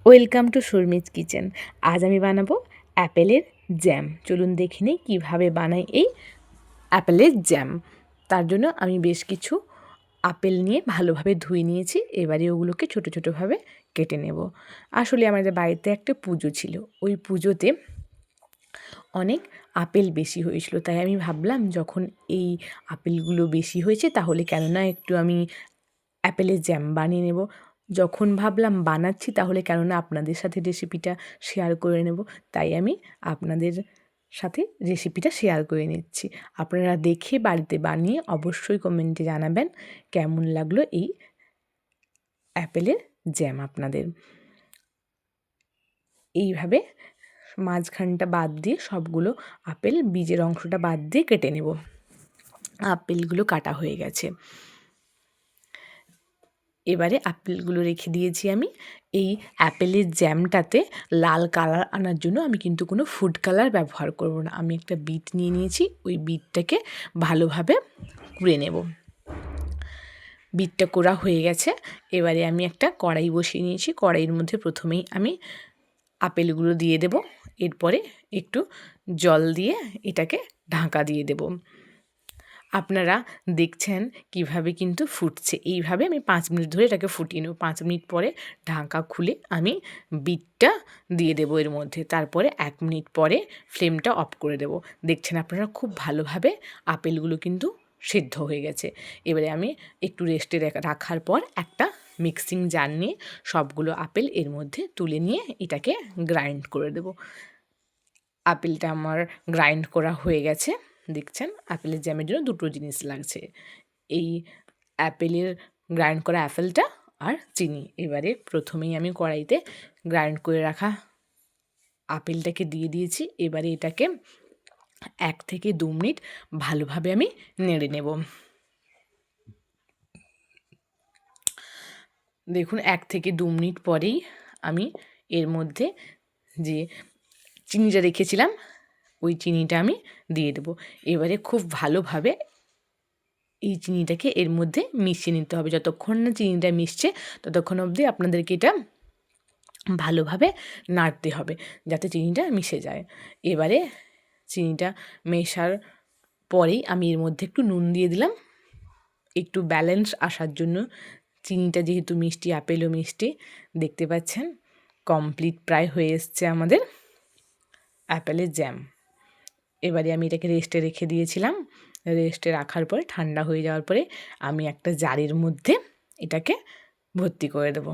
Welcome to Sharmi's kitchen. আজ আমি বানাবো অ্যাপেলের জ্যাম। চলুন দেখে নিই কীভাবে বানাই এই অ্যাপেলের জ্যাম। তার জন্য আমি বেশ কিছু আপেল নিয়ে ভালোভাবে ধুয়ে নিয়েছি। এবারে ওগুলোকে ছোটো ছোটোভাবে কেটে নেব। আসলে আমাদের বাড়িতে একটা পুজো ছিল, ওই পুজোতে অনেক আপেল বেশি হয়েছিল, তাই আমি ভাবলাম যখন এই আপেলগুলো বেশি হয়েছে তাহলে কেননা একটু আমি অ্যাপেলের জ্যাম বানিয়ে নেব। যখন ভাবলাম বানাচ্ছি তাহলে কেননা আপনাদের সাথে রেসিপিটা শেয়ার করে নেব, তাই আমি আপনাদের সাথে রেসিপিটা শেয়ার করে নিচ্ছি। আপনারা দেখে বাড়িতে বানিয়ে অবশ্যই কমেন্টে জানাবেন কেমন লাগলো এই অ্যাপেলের জ্যাম আপনাদের। এইভাবে মাঝখানটা বাদ দিয়ে সবগুলো আপেল বীজের অংশটা বাদ দিয়ে কেটে নেব। আপেলগুলো কাটা হয়ে গেছে। এবারে আপেলগুলো রেখে দিয়েছি আমি। এই অ্যাপেলের জ্যামটাতে লাল কালার আনার জন্য আমি কিন্তু কোনো ফুড কালার ব্যবহার করব না। আমি একটা বিট নিয়ে নিয়েছি, ওই বিটটাকে ভালোভাবে কুড়ে নেব। বিটটা কোড়া হয়ে গেছে। এবারে আমি একটা কড়াই বসিয়ে নিয়েছি। কড়াইয়ের মধ্যে প্রথমেই আমি আপেলগুলো দিয়ে দেব। এরপরে একটু জল দিয়ে এটাকে ঢাকা দিয়ে দেব। আপনারা দেখছেন কিভাবে কিন্তু ফুটছে। এইভাবে আমি 5 মিনিট ধরে এটাকে ফুটিয়ে নেব। 5 মিনিট পরে ঢাকা খুলে আমি বিটটা দিয়ে দেবো এর মধ্যে। তারপরে 1 মিনিট পরে ফ্লেমটা অফ করে দেব। দেখছেন আপনারা খুব ভালোভাবে আপেলগুলো কিন্তু সেদ্ধ হয়ে গেছে। এবারে আমি একটু রেস্টে রাখার পর একটা মিক্সিং জার নিয়ে সবগুলো আপেল এর মধ্যে তুলে নিয়ে এটাকে গ্রাইন্ড করে দেব। আপেলটা আমার গ্রাইন্ড করা হয়ে গেছে। দেখছেন আপেলের জ্যামের জন্য দুটো জিনিস লাগছে, এই অ্যাপেলের গ্রাইন্ড করা আপেলটা আর চিনি। এবারে প্রথমেই আমি কড়াইতে গ্রাইন্ড করে রাখা আপেলটাকে দিয়ে দিয়েছি। এবারে এটাকে 1 থেকে 2 মিনিট ভালোভাবে আমি নেড়ে নেব। দেখুন 1 থেকে 2 মিনিট পরেই আমি এর মধ্যে যে চিনিটা রেখেছিলাম ওই চিনিটা আমি দিয়ে দেবো। এবারে খুব ভালোভাবে এই চিনিটাকে এর মধ্যে মিশিয়ে নিতে হবে। যতক্ষণ না চিনিটা মিশছে ততক্ষণ অবধি আপনাদেরকে এটা ভালোভাবে নাড়তে হবে যাতে চিনিটা মিশে যায়। এবারে চিনিটা মেশার পরেই আমি এর মধ্যে একটু নুন দিয়ে দিলাম, একটু ব্যালেন্স আসার জন্য। চিনিটা যেহেতু মিষ্টি, আপেলও মিষ্টি, দেখতে পাচ্ছেন কমপ্লিট প্রায় হয়ে এসছে আমাদের অ্যাপেলের জ্যাম। এবারে আমি এটাকে রেস্টে রেখে দিয়েছিলাম। রেস্টে রাখার পরে ঠান্ডা হয়ে যাওয়ার পরে আমি একটা জারের মধ্যে এটাকে ভর্তি করে দেব।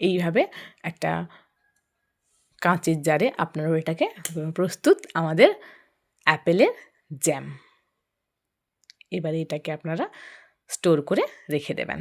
এইভাবে একটা কাঁচের জারে আপনারাও এটাকে প্রস্তুত আমাদের অ্যাপেলের জ্যাম। এবারে এটাকে আপনারা স্টোর করে রেখে দেবেন।